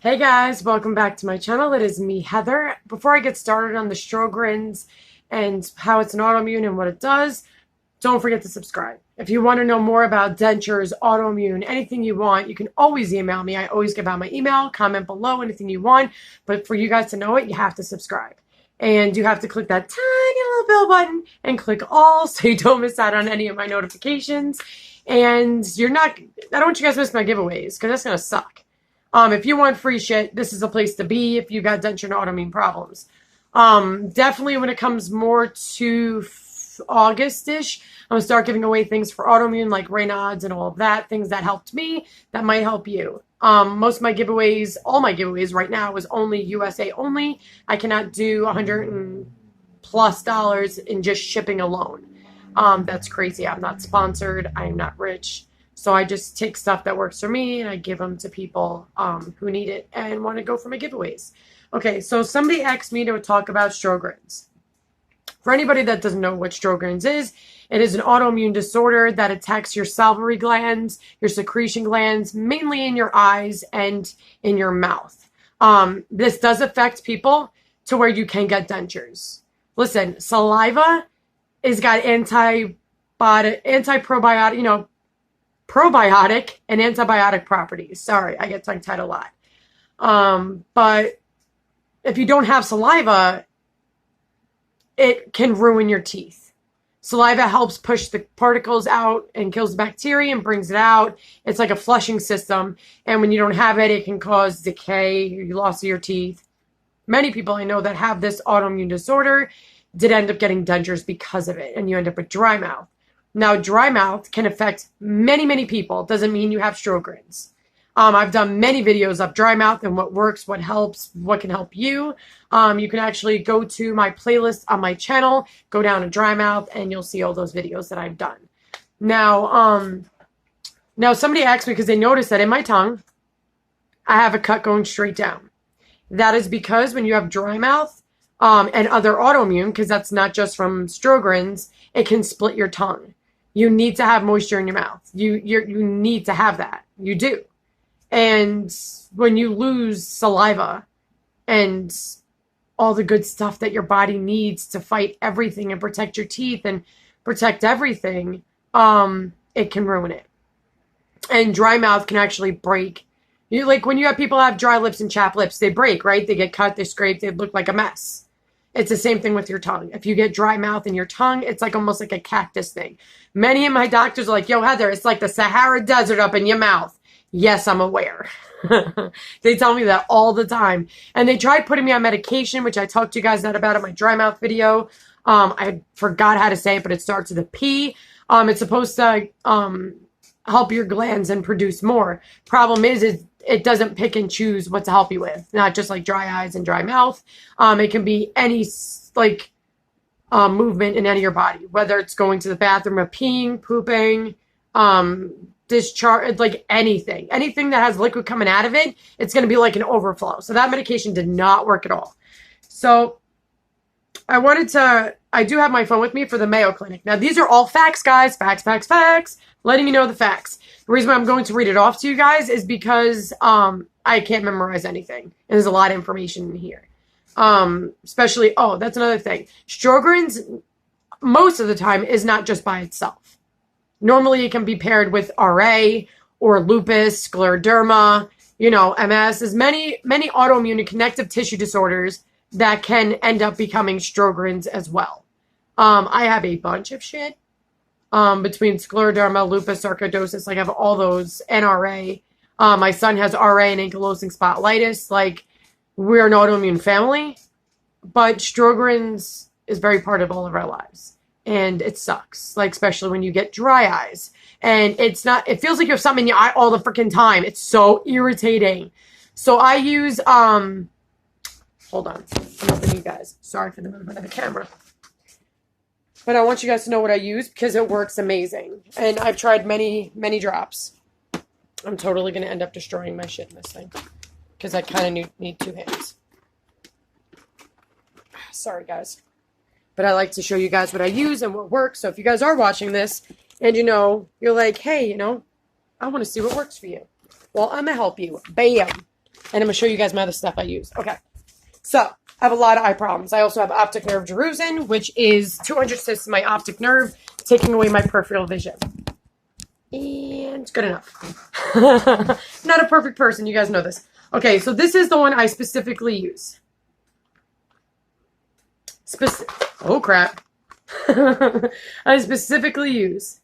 Hey guys, welcome back to my channel. It is me, Heather. Before I get started on the SJROGRENS and how it's an autoimmune and what it does, don't forget to subscribe. If you want to know more about dentures, autoimmune, anything you want, you can always email me. I always give out my email. Comment below anything you want. But for you guys to know it, you have to subscribe. And you have to click that tiny little bell button and click all so you don't miss out on any of my notifications. And I don't want you guys to miss my giveaways because that's going to suck. If you want free shit, this is a place to be if you got denture and autoimmune problems. Definitely when it comes more to August-ish, I'm going to start giving away things for autoimmune like Raynaud's and all of that, things that helped me that might help you. Most of my giveaways, all my giveaways right now is only USA only. I cannot do $100+ in just shipping alone. That's crazy. I'm not sponsored. I'm not rich. So I just take stuff that works for me and I give them to people who need it and want to go for my giveaways. Okay, so somebody asked me to talk about SJROGRENS. For anybody that doesn't know what SJROGRENS is, it is an autoimmune disorder that attacks your salivary glands, your secretion glands, mainly in your eyes and in your mouth. This does affect people to where you can get dentures. Listen, saliva has got probiotic and antibiotic properties. Sorry, I get tongue-tied a lot. But if you don't have saliva, it can ruin your teeth. Saliva helps push the particles out and kills the bacteria and brings it out. It's like a flushing system. And when you don't have it, it can cause decay, loss of your teeth. Many people I know that have this autoimmune disorder did end up getting dentures because of it. And you end up with dry mouth. Now, dry mouth can affect many, many people. Doesn't mean you have SJROGRENS. I've done many videos of dry mouth and what works, what helps, what can help you. You can actually go to my playlist on my channel, go down to dry mouth, and you'll see all those videos that I've done. Now, somebody asked me because they noticed that in my tongue, I have a cut going straight down. That is because when you have dry mouth and other autoimmune, because that's not just from SJROGRENS, it can split your tongue. You need to have moisture in your mouth. You need to have that. You do. And when you lose saliva and all the good stuff that your body needs to fight everything and protect your teeth and protect everything, it can ruin it. And dry mouth can actually break. Like when you have people have dry lips and chapped lips, they break, right? They get cut, they scrape, they look like a mess. It's the same thing with your tongue. If you get dry mouth in your tongue, it's like almost like a cactus thing. Many of my doctors are like, yo, Heather, it's like the Sahara Desert up in your mouth. Yes, I'm aware. They tell me that all the time. And they tried putting me on medication, which I talked to you guys about in my dry mouth video. I forgot how to say it, but it starts with a P. It's supposed to help your glands and produce more. Problem is it doesn't pick and choose what to help you with. Not just like dry eyes and dry mouth. It can be any movement in any of your body, whether it's going to the bathroom or peeing, pooping, discharge, like anything that has liquid coming out of it, it's going to be like an overflow. So that medication did not work at all. So I do have my phone with me for the Mayo Clinic. Now these are all facts, guys. Facts. Letting you know the facts. The reason why I'm going to read it off to you guys is because I can't memorize anything. And there's a lot of information in here. Especially, that's another thing. SJROGRENS, most of the time, is not just by itself. Normally, it can be paired with RA or lupus, scleroderma, MS. There's many autoimmune and connective tissue disorders that can end up becoming SJROGRENS as well. I have a bunch of shit. Between scleroderma, lupus, sarcoidosis, I have all those, NRA. My son has RA and ankylosing spondylitis. Like, we're an autoimmune family, but SJROGRENS is very part of all of our lives. And it sucks, like, especially when you get dry eyes. And it feels like you have something in your eye all the freaking time. It's so irritating. So I use, hold on, I'm helping you guys. Sorry for the movement of the camera. But I want you guys to know what I use because it works amazing. And I've tried many, many drops. I'm totally going to end up destroying my shit in this thing. Because I kind of need 2 hands. Sorry, guys. But I like to show you guys what I use and what works. So if you guys are watching this and you're like, hey, I want to see what works for you. Well, I'm going to help you. Bam. And I'm going to show you guys my other stuff I use. Okay. So, I have a lot of eye problems. I also have optic nerve drusen, which is 200 cysts in my optic nerve, taking away my peripheral vision. And good enough. Not a perfect person. You guys know this. Okay, so this is the one I specifically use. Oh, crap. I specifically use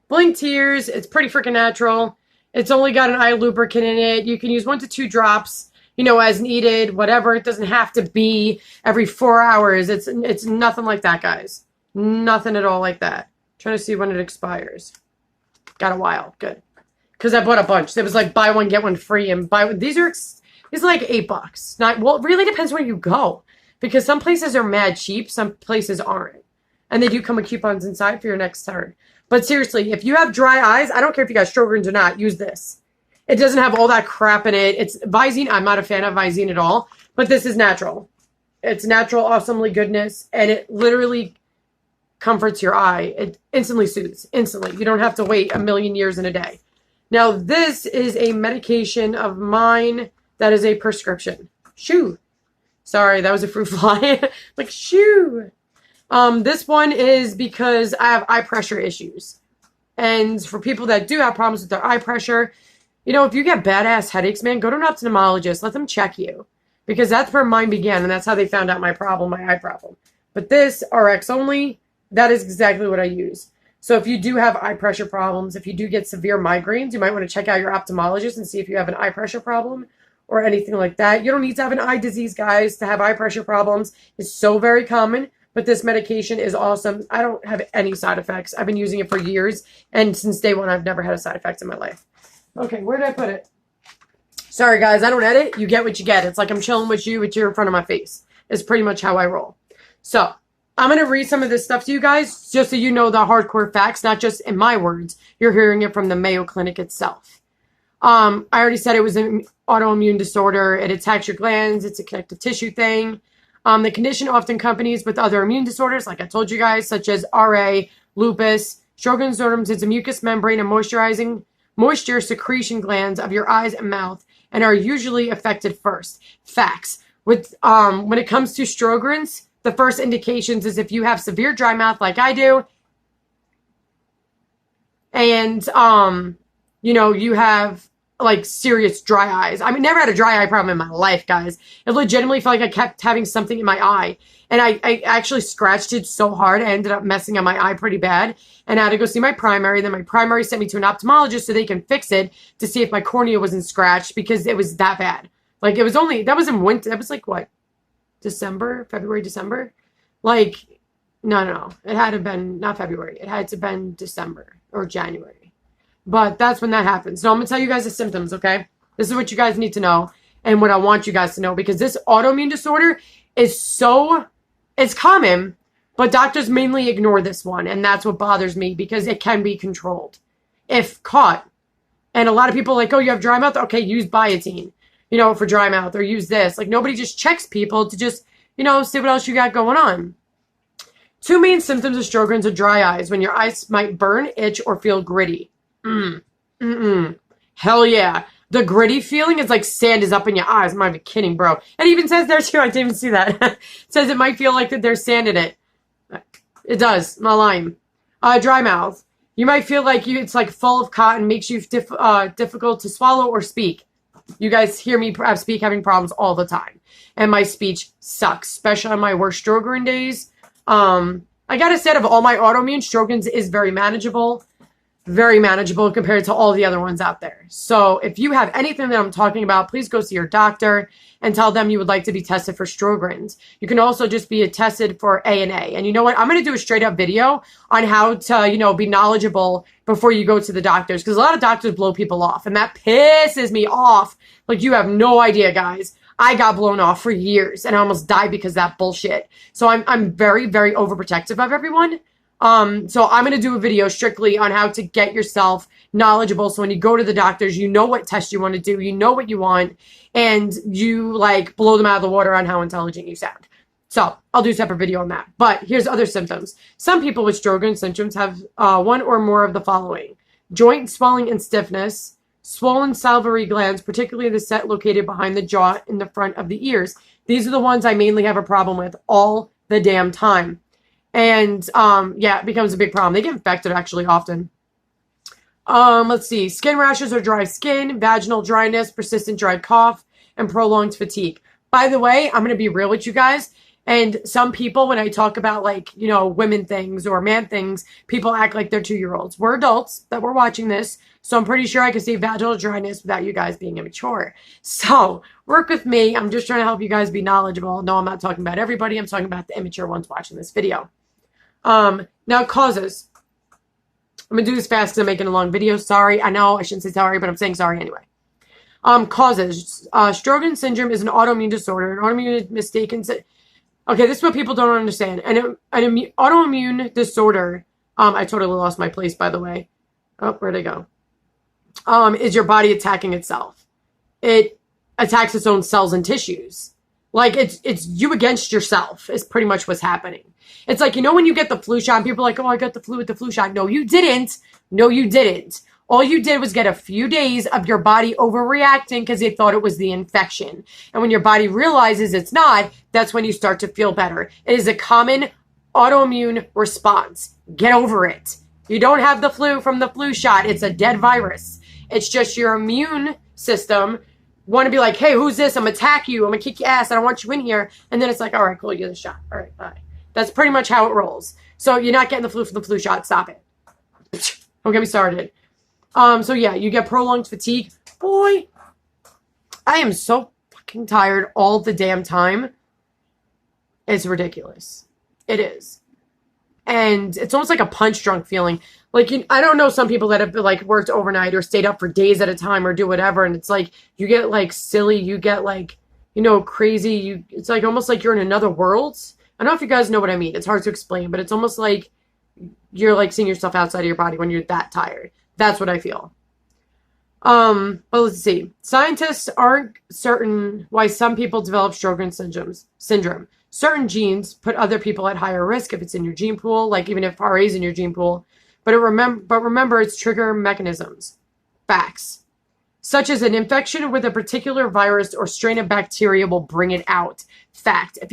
Blink Tears. It's pretty freaking natural. It's only got an eye lubricant in it. You can use 1 to 2 drops, you know, as needed, whatever. It doesn't have to be every 4 hours. It's nothing like that, guys. Nothing at all like that. Trying to see when it expires. Got a while. Good. Because I bought a bunch. It was like buy one, get one free. And these are like $8. Well, it really depends where you go. Because some places are mad cheap. Some places aren't. And they do come with coupons inside for your next turn. But seriously, if you have dry eyes, I don't care if you got Sjogren's or not, use this. It doesn't have all that crap in it. It's Visine. I'm not a fan of Visine at all. But this is natural. It's natural, awesomely goodness. And it literally comforts your eye. It instantly soothes. Instantly. You don't have to wait a million years in a day. Now, this is a medication of mine that is a prescription. Shoo. Sorry, that was a fruit fly. Like, shoo. This one is because I have eye pressure issues. And for people that do have problems with their eye pressure, you know, if you get badass headaches, man, go to an ophthalmologist. Let them check you. Because that's where mine began. And that's how they found out my problem, my eye problem. But this, RX only, that is exactly what I use. So if you do have eye pressure problems, if you do get severe migraines, you might want to check out your ophthalmologist and see if you have an eye pressure problem or anything like that. You don't need to have an eye disease, guys, to have eye pressure problems. It's so very common. But this medication is awesome. I don't have any side effects. I've been using it for years. And since day one, I've never had a side effect in my life. Okay, where did I put it? Sorry, guys. I don't edit. You get what you get. It's like I'm chilling with you in front of my face. It's pretty much how I roll. So, I'm going to read some of this stuff to you guys, just so you know the hardcore facts, not just in my words. You're hearing it from the Mayo Clinic itself. I already said it was an autoimmune disorder. It attacks your glands. It's a connective tissue thing. The condition often accompanies with other immune disorders, like I told you guys, such as RA, lupus. Sjogren's syndrome is a mucous membrane and moisture secretion glands of your eyes and mouth, and are usually affected first. Facts. When it comes to Sjogren's, the first indications is if you have severe dry mouth like I do, and you know, you have like serious dry eyes. I mean, never had a dry eye problem in my life, guys. It legitimately felt like I kept having something in my eye. And I actually scratched it so hard, I ended up messing up my eye pretty bad. And I had to go see my primary. Then my primary sent me to an ophthalmologist so they can fix it to see if my cornea wasn't scratched, because it was that bad. Like, it was only, that was in winter. That was like, what? February, December? Like, no. It had to have been, not February. It had to have been December or January. But that's when that happens. So I'm going to tell you guys the symptoms, okay? This is what you guys need to know and what I want you guys to know, because this autoimmune disorder is it's common, but doctors mainly ignore this one. And that's what bothers me, because it can be controlled if caught. And a lot of people are like, oh, you have dry mouth? Okay, use biotin, you know, for dry mouth, or use this. Like, nobody just checks people to just, you know, see what else you got going on. 2 main symptoms of Sjogren's are dry eyes, when your eyes might burn, itch, or feel gritty. Hell yeah. The gritty feeling is like sand is up in your eyes. I'm not even kidding, bro. It even says there too. I didn't even see that. It says it might feel like that there's sand in it. It does. I'm not lying. Dry mouth. You might feel like it's like full of cotton, makes you difficult to swallow or speak. You guys hear me speak having problems all the time. And my speech sucks, especially on my worst Sjogren days. I gotta say, of all my autoimmune, Sjogren's is very manageable. Very manageable compared to all the other ones out there. So if you have anything that I'm talking about, please go see your doctor and tell them you would like to be tested for Sjogren's. You can also just be tested for ANA. And you know what? I'm going to do a straight up video on how to, you know, be knowledgeable before you go to the doctors. Because a lot of doctors blow people off. And that pisses me off. Like, you have no idea, guys. I got blown off for years and I almost died because of that bullshit. So I'm very, very overprotective of everyone. So I'm going to do a video strictly on how to get yourself knowledgeable. So when you go to the doctors, you know what test you want to do, you know what you want, and you like blow them out of the water on how intelligent you sound. So I'll do a separate video on that. But here's other symptoms. Some people with Sjogren's symptoms have one or more of the following: joint swelling and stiffness, swollen salivary glands, particularly the set located behind the jaw in the front of the ears. These are the ones I mainly have a problem with all the damn time. And yeah, it becomes a big problem. They get infected actually often. Let's see. Skin rashes or dry skin, vaginal dryness, persistent dry cough, and prolonged fatigue. By the way, I'm going to be real with you guys. And some people, when I talk about like, you know, women things or man things, people act like they're 2-year-olds. We're adults that we're watching this. So I'm pretty sure I can see vaginal dryness without you guys being immature. So work with me. I'm just trying to help you guys be knowledgeable. No, I'm not talking about everybody. I'm talking about the immature ones watching this video. Now causes. I'm going to do this fast because I'm making a long video. Sorry. I know I shouldn't say sorry, but I'm saying sorry anyway. Causes. Sjogren's syndrome is an autoimmune disorder. An autoimmune mistaken... Okay, this is what people don't understand. An autoimmune disorder, I totally lost my place, by the way. Oh, where'd I go? Is your body attacking itself. It attacks its own cells and tissues. Like, it's you against yourself is pretty much what's happening. It's like, you know when you get the flu shot, and people are like, oh, I got the flu with the flu shot. No, you didn't. No, you didn't. All you did was get a few days of your body overreacting because they thought it was the infection. And when your body realizes it's not, that's when you start to feel better. It is a common autoimmune response. Get over it. You don't have the flu from the flu shot. It's a dead virus. It's just your immune system want to be like, hey, who's this? I'm going to attack you. I'm going to kick your ass. I don't want you in here. And then it's like, all right, cool, you get a shot. All right, bye. That's pretty much how it rolls. So you're not getting the flu from the flu shot. Stop it. Don't get me started. So yeah, you get prolonged fatigue. Boy, I am so fucking tired all the damn time. It's ridiculous. It is. And it's almost like a punch drunk feeling. Like, I don't know some people that have like worked overnight or stayed up for days at a time or do whatever. And it's like, you get like silly, you get like, you know, crazy. It's like almost like you're in another world. I don't know if you guys know what I mean. It's hard to explain, but it's almost like you're like seeing yourself outside of your body when you're that tired. That's what I feel. But let's see. Scientists aren't certain why some people develop Sjogren's syndrome. Certain genes put other people at higher risk if it's in your gene pool, like even if RA is in your gene pool. But remember its trigger mechanisms. Facts. Such as an infection with a particular virus or strain of bacteria will bring it out. Fact. If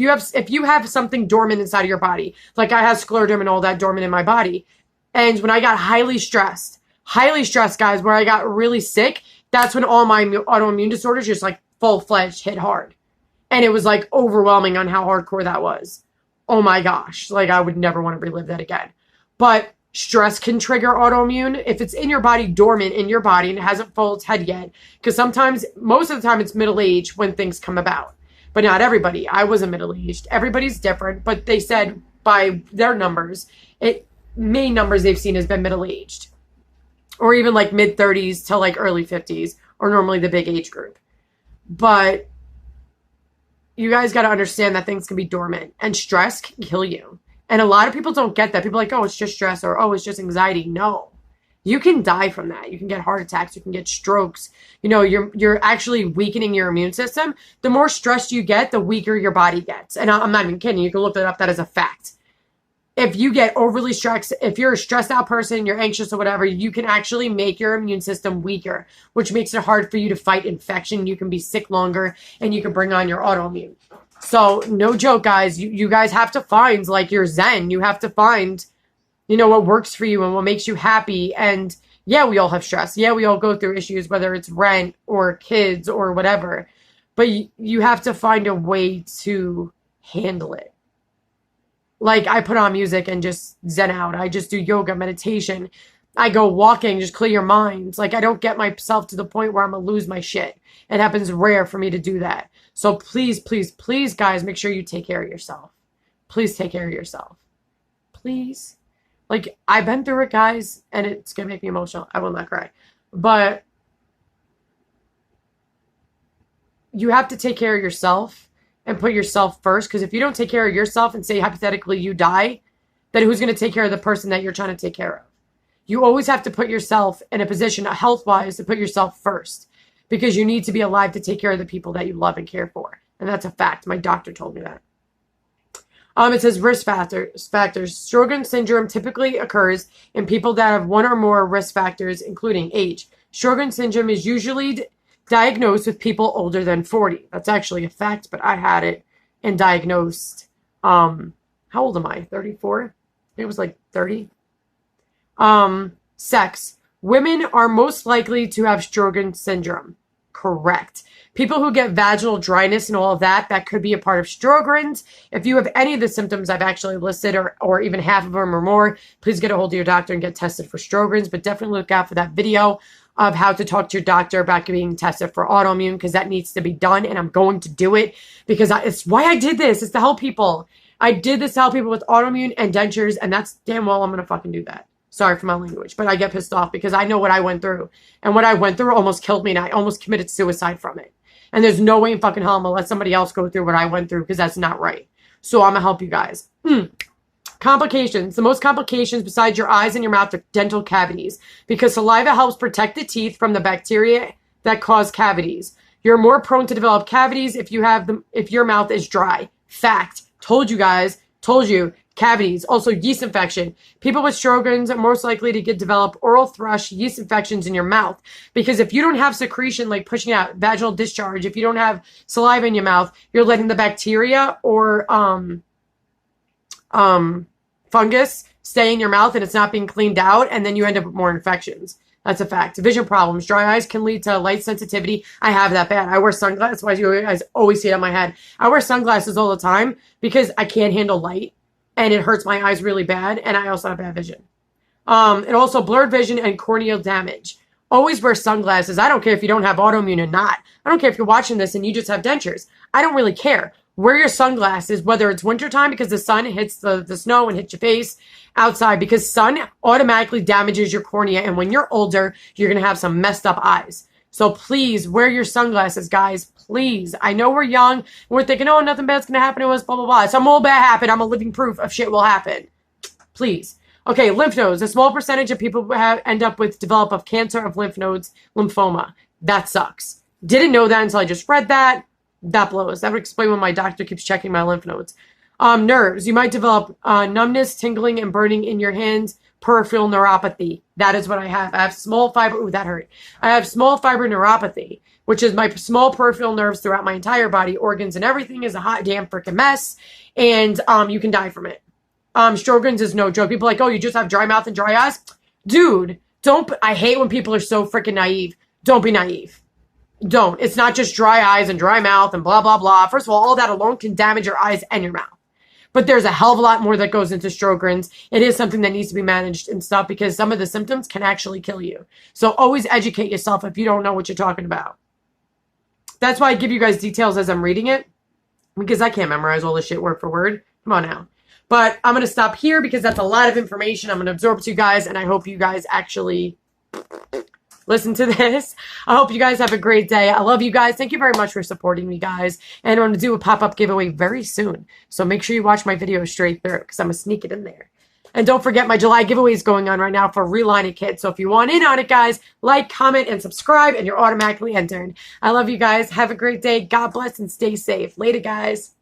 you have something dormant inside of your body, like I have scleroderma and all that dormant in my body, and when I got highly stressed, guys, where I got really sick, that's when all my autoimmune disorders just like full-fledged hit hard. And it was like overwhelming on how hardcore that was. Oh my gosh. Like I would never want to relive that again. But stress can trigger autoimmune if it's in your body, dormant in your body, and it hasn't full its head yet. Because sometimes, most of the time, it's middle age when things come about. But not everybody. I wasn't middle-aged. Everybody's different. But they said by their numbers, main numbers they've seen has been middle-aged. Or even like mid-30s to like early 50s. Or normally the big age group. But you guys got to understand that things can be dormant. And stress can kill you. And a lot of people don't get that. People are like, oh, it's just stress. Or, oh, it's just anxiety. No. You can die from that. You can get heart attacks. You can get strokes. You know, you're actually weakening your immune system. The more stressed you get, the weaker your body gets. And I'm not even kidding. You can look that up. That is a fact. If you get overly stressed, if you're a stressed out person, you're anxious or whatever, you can actually make your immune system weaker, which makes it hard for you to fight infection. You can be sick longer and you can bring on your autoimmune. So no joke, guys. You guys have to find like your zen. You have to find, you know, what works for you and what makes you happy. And yeah, we all have stress. Yeah, we all go through issues, whether it's rent or kids or whatever. But you have to find a way to handle it. Like I put on music and just zen out. I just do yoga, meditation. I go walking, just clear your mind. Like I don't get myself to the point where I'm going to lose my shit. It happens rare for me to do that. So please, please, please, guys, make sure you take care of yourself. Please take care of yourself. Please. Like, I've been through it, guys, and it's going to make me emotional. I will not cry. But you have to take care of yourself and put yourself first. Because if you don't take care of yourself and say, hypothetically, you die, then who's going to take care of the person that you're trying to take care of? You always have to put yourself in a position, health-wise, to put yourself first. Because you need to be alive to take care of the people that you love and care for. And that's a fact. My doctor told me that. It says risk factors. Sjogren's syndrome typically occurs in people that have one or more risk factors, including age, Sjogren's syndrome is usually diagnosed with people older than 40. That's actually a fact, but I had it and diagnosed. How old am I? 34? It was like 30. Sex. Women are most likely to have Sjogren's syndrome. Correct. People who get vaginal dryness and all of that, that could be a part of Sjogren's. If you have any of the symptoms I've actually listed or even half of them or more, please get a hold of your doctor and get tested for Sjogren's. But definitely look out for that video of how to talk to your doctor about being tested for autoimmune, because that needs to be done, and I'm going to do it because it's why I did this. It's to help people. I did this to help people with autoimmune and dentures, and that's damn well I'm going to fucking do that. Sorry for my language, but I get pissed off because I know what I went through. And what I went through almost killed me, and I almost committed suicide from it. And there's no way in fucking hell I'm going to let somebody else go through what I went through, because that's not right. So I'm going to help you guys. Complications. The most complications besides your eyes and your mouth are dental cavities, because saliva helps protect the teeth from the bacteria that cause cavities. You're more prone to develop cavities if your mouth is dry. Fact. Told you guys. Told you. Cavities. Also, yeast infection. People with Sjogren's are most likely to develop oral thrush, yeast infections in your mouth. Because if you don't have secretion, like pushing out vaginal discharge, if you don't have saliva in your mouth, you're letting the bacteria or fungus stay in your mouth, and it's not being cleaned out, and then you end up with more infections. That's a fact. Vision problems. Dry eyes can lead to light sensitivity. I have that bad. I wear sunglasses. That's why you guys always see it on my head. I wear sunglasses all the time because I can't handle light, and it hurts my eyes really bad, and I also have bad vision. And also blurred vision and corneal damage. Always wear sunglasses. I don't care if you don't have autoimmune or not. I don't care if you're watching this and you just have dentures. I don't really care. Wear your sunglasses, whether it's wintertime because the sun hits the snow and hits your face outside, because sun automatically damages your cornea. And when you're older, you're going to have some messed up eyes. So please wear your sunglasses, guys. Please. I know we're young. We're thinking, oh, nothing bad's going to happen to us, blah, blah, blah. Some old bad happened. I'm a living proof of shit will happen. Please. Okay, lymph nodes. A small percentage of people who end up with develop of cancer of lymph nodes, lymphoma. That sucks. Didn't know that until I just read that. That blows. That would explain why my doctor keeps checking my lymph nodes. Nerves. You might develop numbness, tingling, and burning in your hands. Peripheral neuropathy. That is what I have. I have small fiber. Ooh, that hurt. I have small fiber neuropathy, which is my small peripheral nerves throughout my entire body. Organs and everything is a hot damn freaking mess. And you can die from it. Sjogren's is no joke. People are like, oh, you just have dry mouth and dry eyes? Dude, I hate when people are so freaking naive. Don't be naive. Don't. It's not just dry eyes and dry mouth and blah, blah, blah. First of all that alone can damage your eyes and your mouth. But there's a hell of a lot more that goes into Sjogren's. It is something that needs to be managed and stuff, because some of the symptoms can actually kill you. So always educate yourself if you don't know what you're talking about. That's why I give you guys details as I'm reading it, because I can't memorize all this shit word for word. Come on now. But I'm going to stop here because that's a lot of information I'm going to absorb to you guys, and I hope you guys actually listen to this. I hope you guys have a great day. I love you guys. Thank you very much for supporting me, guys. And I'm going to do a pop-up giveaway very soon. So make sure you watch my video straight through, because I'm going to sneak it in there. And don't forget, my July giveaway is going on right now for Reline It Kit. So if you want in on it, guys, like, comment, and subscribe, and you're automatically entered. I love you guys. Have a great day. God bless and stay safe. Later, guys.